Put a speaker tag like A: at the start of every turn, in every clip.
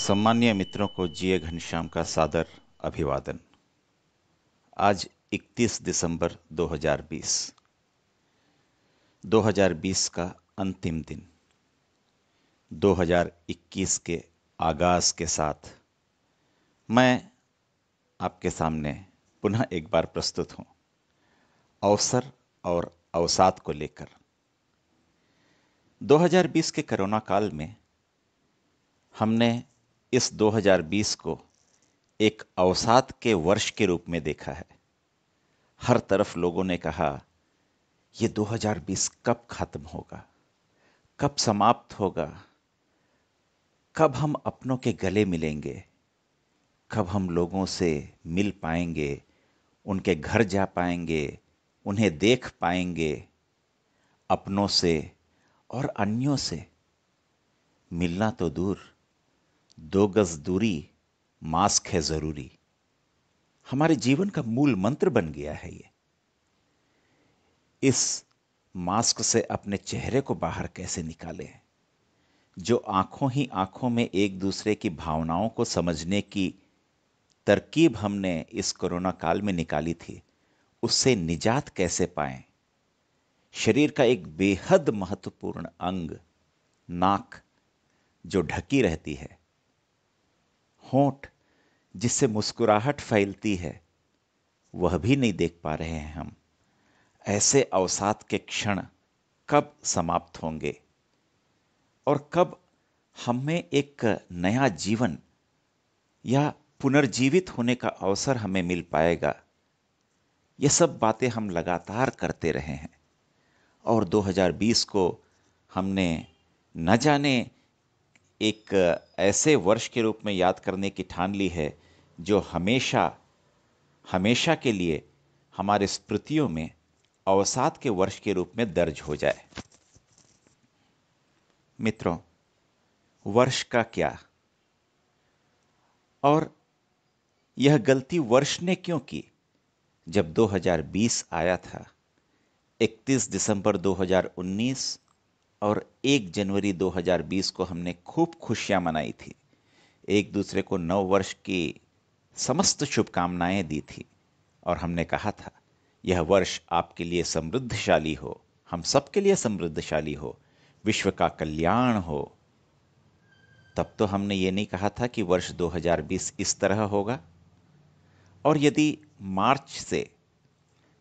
A: सम्मानीय मित्रों को जीए घनश्याम का सादर अभिवादन। आज 31 दिसंबर 2020 का अंतिम दिन। 2021 के आगाज के साथ मैं आपके सामने पुनः एक बार प्रस्तुत हूं, अवसर और अवसाद को लेकर। 2020 के कोरोना काल में हमने इस 2020 को एक अवसाद के वर्ष के रूप में देखा है। हर तरफ लोगों ने कहा, ये 2020 कब खत्म होगा, कब समाप्त होगा, कब हम अपनों के गले मिलेंगे, कब हम लोगों से मिल पाएंगे, उनके घर जा पाएंगे, उन्हें देख पाएंगे। अपनों से और अन्यों से मिलना तो दूर, 2 गज दूरी, मास्क है जरूरी, हमारे जीवन का मूल मंत्र बन गया है ये। इस मास्क से अपने चेहरे को बाहर कैसे निकालें? जो आंखों ही आंखों में एक दूसरे की भावनाओं को समझने की तरकीब हमने इस कोरोना काल में निकाली थी, उससे निजात कैसे पाएं? शरीर का एक बेहद महत्वपूर्ण अंग, नाक, जो ढकी रहती है, होंठ जिससे मुस्कुराहट फैलती है, वह भी नहीं देख पा रहे हैं हम। ऐसे अवसाद के क्षण कब समाप्त होंगे और कब हमें एक नया जीवन या पुनर्जीवित होने का अवसर हमें मिल पाएगा? ये सब बातें हम लगातार करते रहे हैं और 2020 को हमने न जाने एक ऐसे वर्ष के रूप में याद करने की ठान ली है जो हमेशा हमेशा के लिए हमारे स्मृतियों में अवसाद के वर्ष के रूप में दर्ज हो जाए। मित्रों, वर्ष का क्या, और यह गलती वर्ष ने क्यों की? जब 2020 आया था, 31 दिसंबर 2019 और 1 जनवरी 2020 को हमने खूब खुशियां मनाई थी, एक दूसरे को नव वर्ष की समस्त शुभकामनाएं दी थी और हमने कहा था, यह वर्ष आपके लिए समृद्धशाली हो, हम सबके लिए समृद्धशाली हो, विश्व का कल्याण हो। तब तो हमने ये नहीं कहा था कि वर्ष 2020 इस तरह होगा। और यदि मार्च से,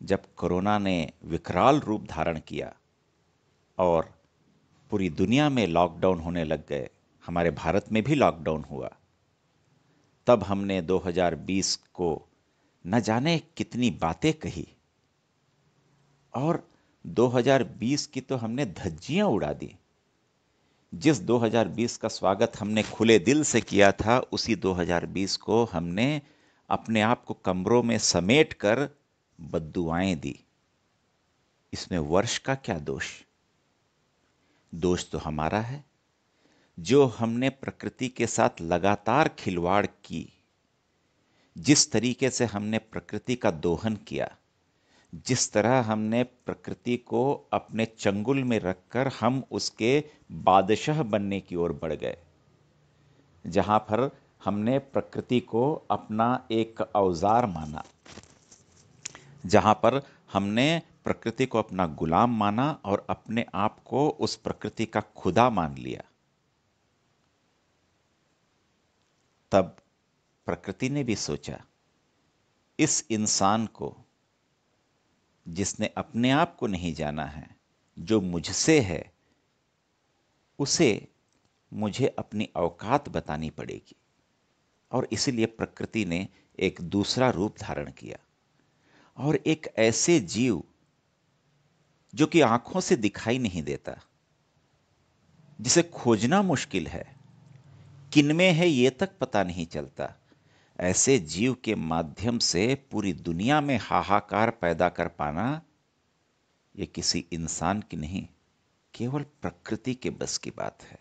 A: जब कोरोना ने विकराल रूप धारण किया और पूरी दुनिया में लॉकडाउन होने लग गए, हमारे भारत में भी लॉकडाउन हुआ, तब हमने 2020 को न जाने कितनी बातें कही और 2020 की तो हमने धज्जियां उड़ा दी। जिस 2020 का स्वागत हमने खुले दिल से किया था, उसी 2020 को हमने अपने आप को कमरों में समेट कर बद्दुआएं दी। इसमें वर्ष का क्या दोष? दोष तो हमारा है, जो हमने प्रकृति के साथ लगातार खिलवाड़ की, जिस तरीके से हमने प्रकृति का दोहन किया, जिस तरह हमने प्रकृति को अपने चंगुल में रखकर हम उसके बादशाह बनने की ओर बढ़ गए, जहां पर हमने प्रकृति को अपना एक औजार माना, जहां पर हमने प्रकृति को अपना गुलाम माना और अपने आप को उस प्रकृति का खुदा मान लिया, तब प्रकृति ने भी सोचा, इस इंसान को, जिसने अपने आप को नहीं जाना है, जो मुझसे है, उसे मुझे अपनी औकात बतानी पड़ेगी। और इसीलिए प्रकृति ने एक दूसरा रूप धारण किया और एक ऐसे जीव जो कि आंखों से दिखाई नहीं देता, जिसे खोजना मुश्किल है, किनमें है ये तक पता नहीं चलता, ऐसे जीव के माध्यम से पूरी दुनिया में हाहाकार पैदा कर पाना, ये किसी इंसान की नहीं, केवल प्रकृति के बस की बात है।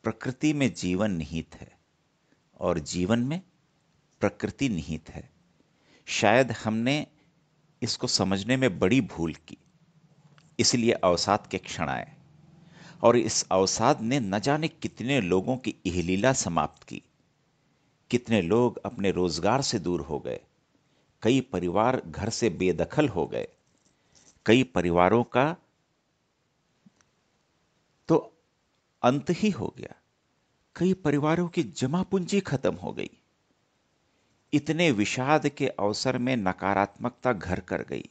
A: प्रकृति में जीवन निहित है और जीवन में प्रकृति निहित है। शायद हमने इसको समझने में बड़ी भूल की, इसलिए अवसाद के क्षण आए। और इस अवसाद ने न जाने कितने लोगों की इहलीला समाप्त की। कितने लोग अपने रोजगार से दूर हो गए, कई परिवार घर से बेदखल हो गए, कई परिवारों का तो अंत ही हो गया, कई परिवारों की जमा पूंजी खत्म हो गई। इतने विषाद के अवसर में नकारात्मकता घर कर गई।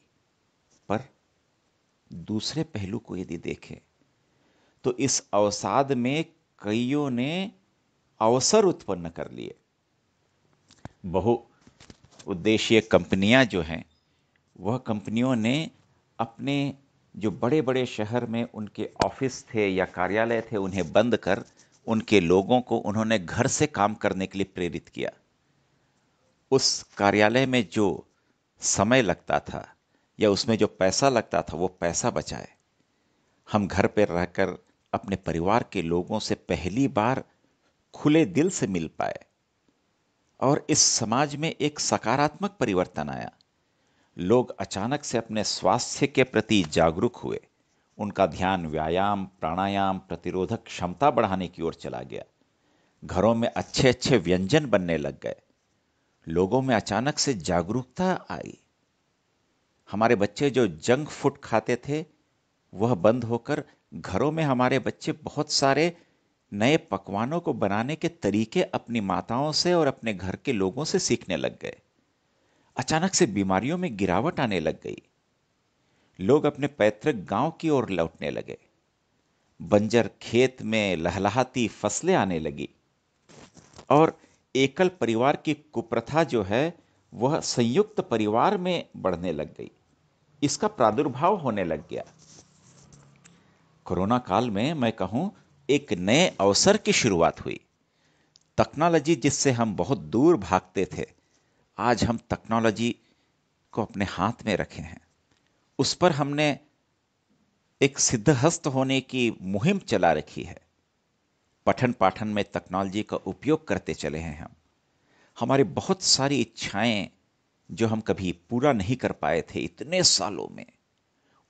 A: पर दूसरे पहलू को यदि देखें तो इस अवसाद में कईयों ने अवसर उत्पन्न कर लिए। बहु उद्देशीय कंपनियां जो हैं, वह कंपनियों ने अपने जो बड़े बड़े शहर में उनके ऑफिस थे या कार्यालय थे, उन्हें बंद कर उनके लोगों को उन्होंने घर से काम करने के लिए प्रेरित किया। उस कार्यालय में जो समय लगता था या उसमें जो पैसा लगता था, वो पैसा बचाए। हम घर पर रहकर अपने परिवार के लोगों से पहली बार खुले दिल से मिल पाए और इस समाज में एक सकारात्मक परिवर्तन आया। लोग अचानक से अपने स्वास्थ्य के प्रति जागरूक हुए। उनका ध्यान व्यायाम, प्राणायाम, प्रतिरोधक क्षमता बढ़ाने की ओर चला गया। घरों में अच्छे अच्छे व्यंजन बनने लग गए। लोगों में अचानक से जागरूकता आई। हमारे बच्चे जो जंक फूड खाते थे, वह बंद होकर घरों में हमारे बच्चे बहुत सारे नए पकवानों को बनाने के तरीके अपनी माताओं से और अपने घर के लोगों से सीखने लग गए। अचानक से बीमारियों में गिरावट आने लग गई। लोग अपने पैतृक गांव की ओर लौटने लगे। बंजर खेत में लहलहाती फसलें आने लगी और एकल परिवार की कुप्रथा जो है, वह संयुक्त परिवार में बढ़ने लग गई। इसका प्रादुर्भाव होने लग गया। कोरोना काल में मैं कहूं, एक नए अवसर की शुरुआत हुई। टेक्नोलॉजी जिससे हम बहुत दूर भागते थे, आज हम टेक्नोलॉजी को अपने हाथ में रखे हैं। उस पर हमने एक सिद्धहस्त होने की मुहिम चला रखी है। पठन पाठन में टेक्नोलॉजी का उपयोग करते चले हैं हम। हमारी बहुत सारी इच्छाएं जो हम कभी पूरा नहीं कर पाए थे इतने सालों में,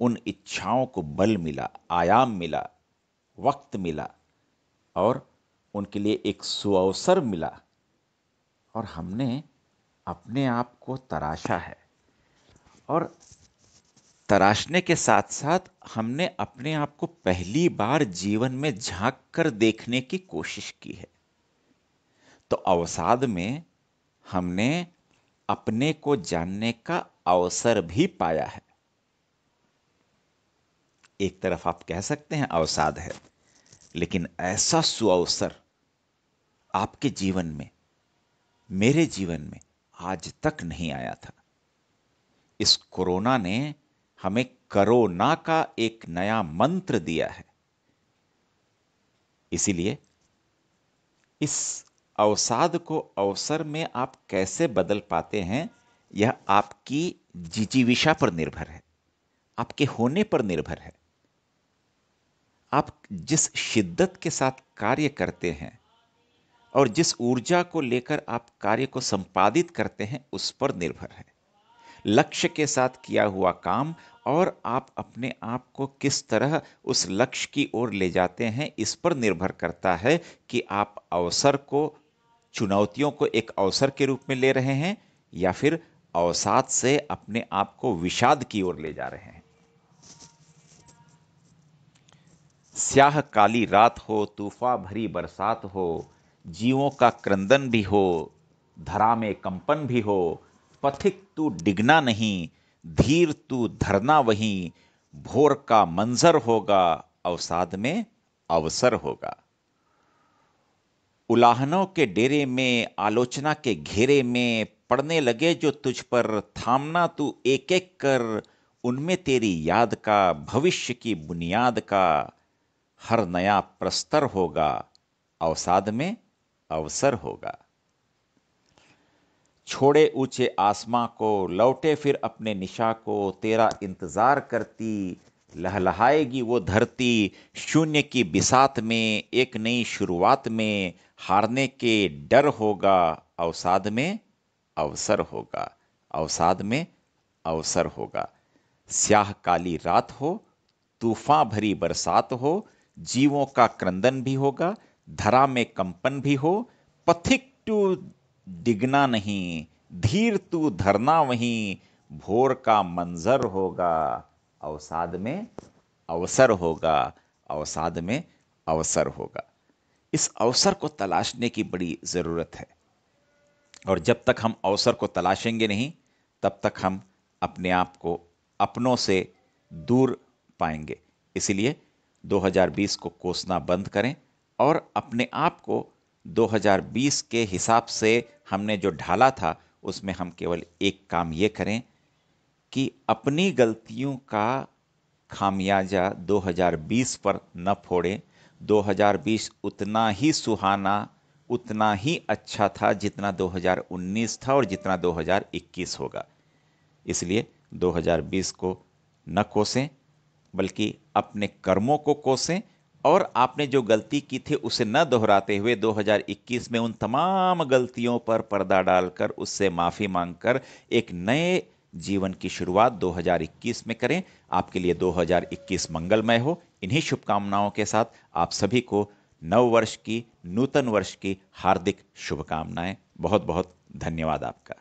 A: उन इच्छाओं को बल मिला, आयाम मिला, वक्त मिला और उनके लिए एक सुअवसर मिला और हमने अपने आप को तराशा है। और तराशने के साथ साथ हमने अपने आप को पहली बार जीवन में झांक कर देखने की कोशिश की है। तो अवसाद में हमने अपने को जानने का अवसर भी पाया है। एक तरफ आप कह सकते हैं अवसाद है, लेकिन ऐसा सुअवसर आपके जीवन में, मेरे जीवन में आज तक नहीं आया था। इस कोरोना ने हमें करो ना का एक नया मंत्र दिया है। इसीलिए इस अवसाद को अवसर में आप कैसे बदल पाते हैं, यह आपकी जिजीविषा पर निर्भर है, आपके होने पर निर्भर है। आप जिस शिद्दत के साथ कार्य करते हैं और जिस ऊर्जा को लेकर आप कार्य को संपादित करते हैं, उस पर निर्भर है। लक्ष्य के साथ किया हुआ काम और आप अपने आप को किस तरह उस लक्ष्य की ओर ले जाते हैं, इस पर निर्भर करता है कि आप अवसर को, चुनौतियों को एक अवसर के रूप में ले रहे हैं या फिर अवसाद से अपने आप को विषाद की ओर ले जा रहे हैं। स्याह काली रात हो, तूफान भरी बरसात हो, जीवों का क्रंदन भी हो, धरा में कंपन भी हो, पथिक तू डिगना नहीं, धीर तू धरना वहीं, भोर का मंजर होगा, अवसाद में अवसर होगा। उलाहनों के डेरे में, आलोचना के घेरे में पड़ने लगे जो तुझ पर, थामना तू एक एक कर, उनमें तेरी याद का, भविष्य की बुनियाद का हर नया प्रस्तर होगा, अवसाद में अवसर होगा। छोड़े ऊंचे आसमां को, लौटे फिर अपने निशा को, तेरा इंतजार करती लहलहाएगी वो धरती, शून्य की बिसात में, एक नई शुरुआत में, हारने के डर होगा, अवसाद में अवसर होगा, अवसाद में अवसर होगा। स्याह काली रात हो, तूफान भरी बरसात हो, जीवों का क्रंदन भी होगा, धरा में कंपन भी हो, पथिक तू डिगना नहीं, धीर तू धरना वहीं, भोर का मंजर होगा, अवसाद में अवसर होगा, अवसाद में अवसर होगा। इस अवसर को तलाशने की बड़ी जरूरत है, और जब तक हम अवसर को तलाशेंगे नहीं, तब तक हम अपने आप को अपनों से दूर पाएंगे। इसलिए 2020 को कोसना बंद करें और अपने आप को 2020 के हिसाब से हमने जो ढाला था उसमें हम केवल एक काम ये करें कि अपनी गलतियों का खामियाजा 2020 पर न फोड़ें। 2020 उतना ही सुहाना, उतना ही अच्छा था जितना 2019 था और जितना 2021 होगा। इसलिए 2020 को न कोसें, बल्कि अपने कर्मों को कोसें, और आपने जो गलती की थी उसे न दोहराते हुए 2021 में उन तमाम गलतियों पर पर्दा डालकर उससे माफी मांगकर एक नए जीवन की शुरुआत 2021 में करें। आपके लिए 2021 मंगलमय हो। इन्हीं शुभकामनाओं के साथ आप सभी को नव वर्ष की, नूतन वर्ष की हार्दिक शुभकामनाएं। बहुत बहुत धन्यवाद आपका।